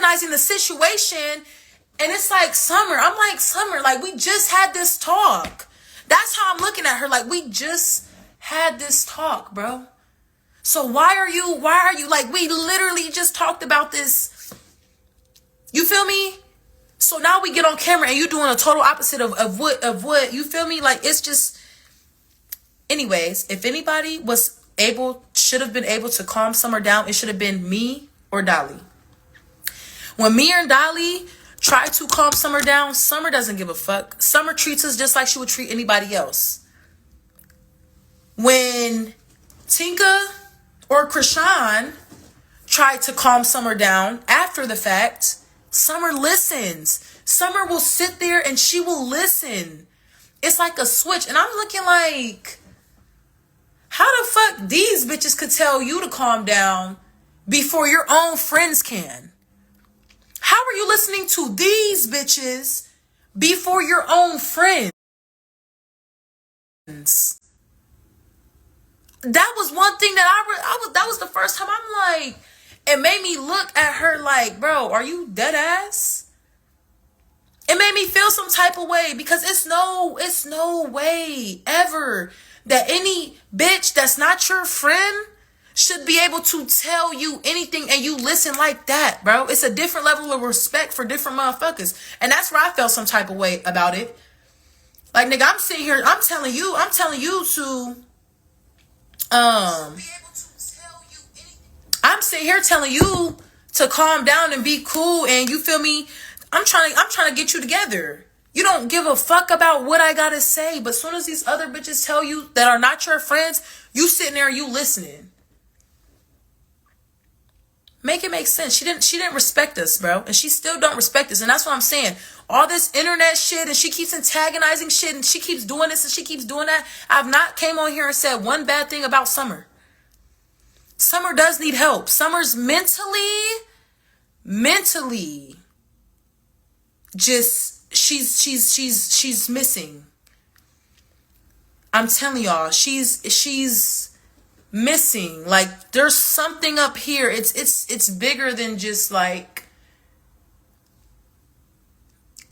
antagonizing the situation. And it's like, Summer, I'm like, Summer, like, we just had this talk. That's how I'm looking at her. Like, we just had this talk, bro. So why are you, like, we literally just talked about this. You feel me? So now we get on camera and you doing a total opposite of what, you feel me? Like, it's just, anyways, if anybody should have been able to calm Summer down, it should have been me or Dolly. When me and Dolly try to calm Summer down, Summer doesn't give a fuck. Summer treats us just like she would treat anybody else. When Tinka or Krishan tried to calm Summer down after the fact, Summer listens. Summer will sit there and she will listen. It's like a switch. And I'm looking like, how the fuck these bitches could tell you to calm down before your own friends can? How are you listening to these bitches before your own friends? That was one thing that that was the first time I'm like, it made me look at her like, bro, are you dead ass? It made me feel some type of way because it's no way ever that any bitch that's not your friend should be able to tell you anything and you listen like that, bro. It's a different level of respect for different motherfuckers. And that's where I felt some type of way about it. Like, nigga, I'm sitting here, I'm telling you to, I'm sitting here telling you to calm down and be cool, and you feel me? I'm trying to get you together. You don't give a fuck about what I gotta say, but as soon as these other bitches tell you that are not your friends, you sitting there and you listening. Make it make sense. She didn't respect us, bro. And she still don't respect us. And that's what I'm saying. All this internet shit, and she keeps antagonizing shit, and she keeps doing this and she keeps doing that. I've not came on here and said one bad thing about Summer. Summer does need help. Summer's mentally, just she's missing. I'm telling y'all, she's missing. Like, there's something up here. It's bigger than just like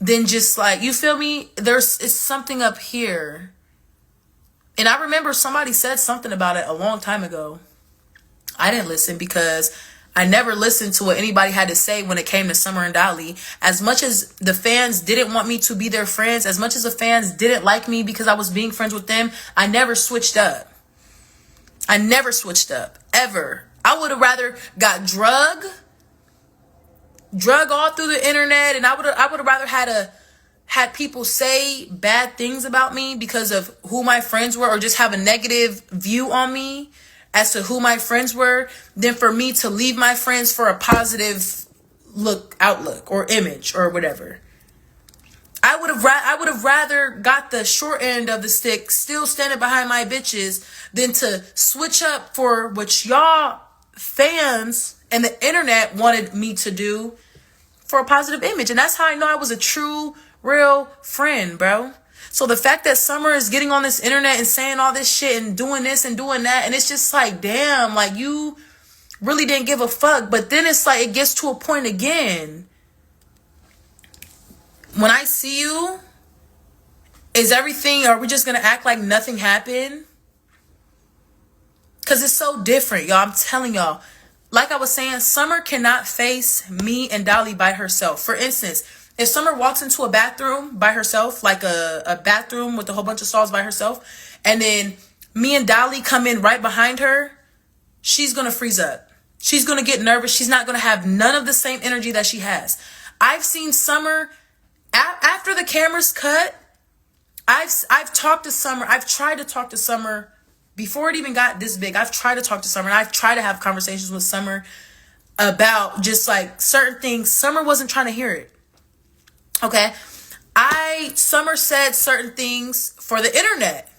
you feel me? It's something up here. And I remember somebody said something about it a long time ago. I didn't listen because I never listened to what anybody had to say when it came to Summer and Dolly. As much as the fans didn't want me to be their friends, as much as the fans didn't like me because I was being friends with them, I never switched up. I never switched up, ever. I would have rather got drug all through the internet, and I would have rather had people say bad things about me because of who my friends were, or just have a negative view on me as to who my friends were, than for me to leave my friends for a positive outlook or image or whatever. I would have rather got the short end of the stick, still standing behind my bitches, than to switch up for what y'all fans and the internet wanted me to do for a positive image. And that's how I know I was a true, real friend, bro. So the fact that Summer is getting on this internet and saying all this shit and doing this and doing that, and it's just like, damn, like, you really didn't give a fuck. But then it's like, it gets to a point again. When I see you, are we just going to act like nothing happened? Because it's so different, y'all. I'm telling y'all. Like I was saying, Summer cannot face me and Dolly by herself. For instance, if Summer walks into a bathroom by herself, like a bathroom with a whole bunch of stalls by herself, and then me and Dolly come in right behind her, she's going to freeze up. She's going to get nervous. She's not going to have none of the same energy that she has. I've seen Summer, after the cameras cut, I've talked to Summer. I've tried to talk to Summer before it even got this big. I've tried to talk to Summer, and I've tried to have conversations with Summer about just like certain things. Summer wasn't trying to hear it. Okay. Summer said certain things for the internet.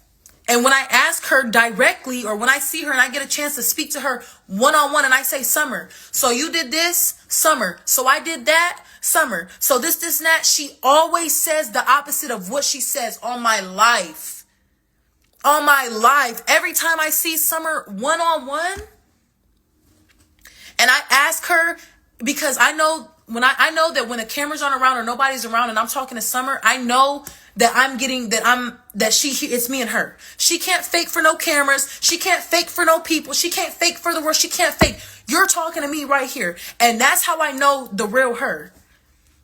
And when I ask her directly, or when I see her and I get a chance to speak to her one-on-one, and I say, Summer, so you did this, Summer, so I did that, Summer, so this, and that, she always says the opposite of what she says. On my life. On my life. Every time I see Summer one-on-one, and I ask her, because I know when I know that when the cameras aren't around or nobody's around and I'm talking to Summer, I know that it's me and her. She can't fake for no cameras. She can't fake for no people. She can't fake for the world. She can't fake. You're talking to me right here. And that's how I know the real her.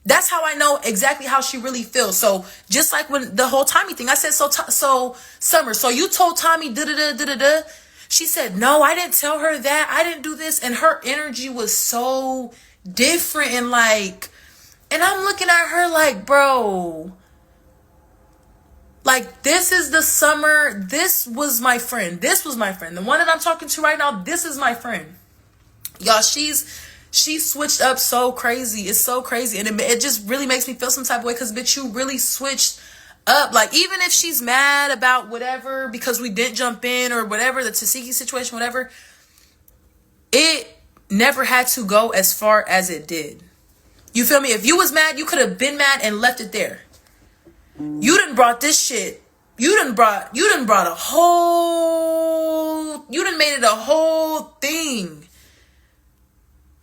That's how I know exactly how she really feels. So just like when the whole Tommy thing, I said, so Summer, so you told Tommy da-da-da-da-da-da. She said, no, I didn't tell her that. I didn't do this. And her energy was so different. And I'm looking at her like, bro, like, this is the Summer. This was my friend. This was my friend. The one that I'm talking to right now, this is my friend. Y'all, she switched up so crazy. It's so crazy. And it just really makes me feel some type of way because, bitch, you really switched up. Like, even if she's mad about whatever because we didn't jump in or whatever, the Tasiki situation, whatever, it never had to go as far as it did. You feel me? If you was mad, you could have been mad and left it there. You done brought this shit. You done made it a whole thing.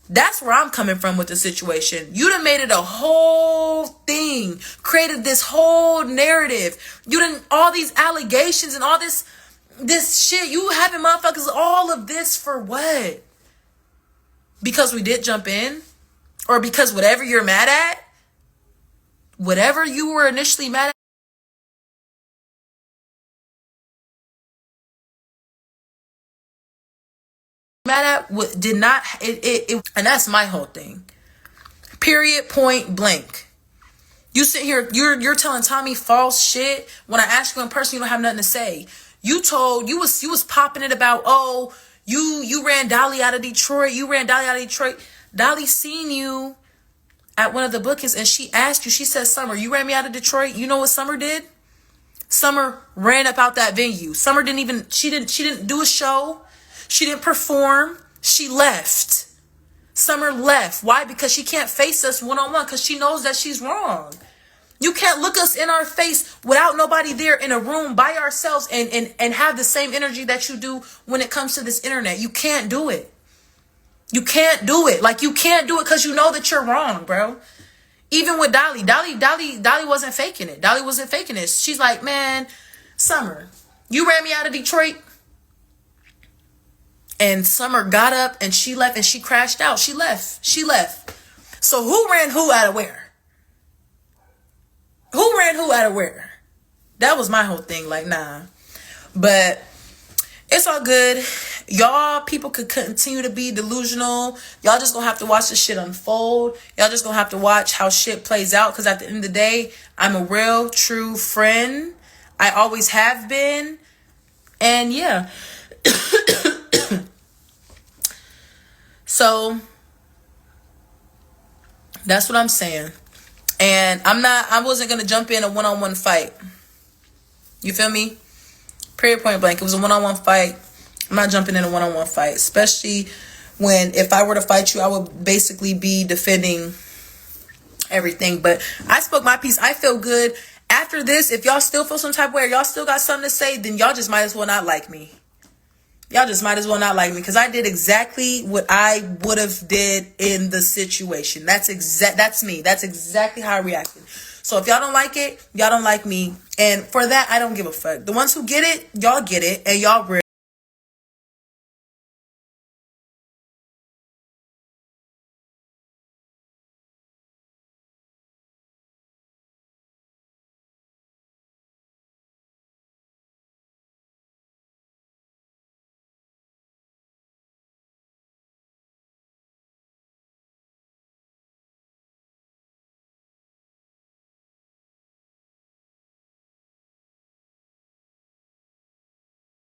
That's where I'm coming from with the situation. You done made it a whole thing. Created this whole narrative. You done all these allegations and all this shit. You having motherfuckers all of this for what? Because we did jump in? Or because whatever you're mad at? Whatever you were initially mad at did not it and that's my whole thing. Period, point blank. You sit here, you're telling Tommy false shit. When I ask you in person, you don't have nothing to say. You was popping it about, oh, you ran Dolly out of Detroit. Dolly seen you at one of the bookings and she asked you, she said, Summer, you ran me out of Detroit. You know what Summer did? Summer ran up out that venue. Summer she didn't do a show. She didn't perform. She left. Summer left. Why? Because she can't face us one-on-one because she knows that she's wrong. You can't look us in our face without nobody there in a room by ourselves and have the same energy that you do when it comes to this internet. You can't do it. You can't do it. Like, you can't do it because you know that you're wrong, bro. Even with Dolly wasn't faking it. Dolly wasn't faking it. She's like, man, Summer, you ran me out of Detroit. And Summer got up and she left and she crashed out. She left. So who ran who out of where? Who ran who out of where? That was my whole thing. Like, nah. But it's all good. Y'all people could continue to be delusional. Y'all just gonna have to watch this shit unfold. Y'all just gonna have to watch how shit plays out. Because at the end of the day, I'm a real, true friend. I always have been. And yeah. So that's what I'm saying. And I wasn't going to jump in a one-on-one fight. You feel me? Period, point blank. It was a one-on-one fight. I'm not jumping in a one-on-one fight, especially when if I were to fight you, I would basically be defending everything. But I spoke my piece. I feel good. After this, if y'all still feel some type of way, or y'all still got something to say, then y'all just might as well not like me. Y'all just might as well not like me because I did exactly what I would have did in the situation. That's me. That's exactly how I reacted. So if y'all don't like it, y'all don't like me. And for that, I don't give a fuck. The ones who get it, y'all get it, and y'all real.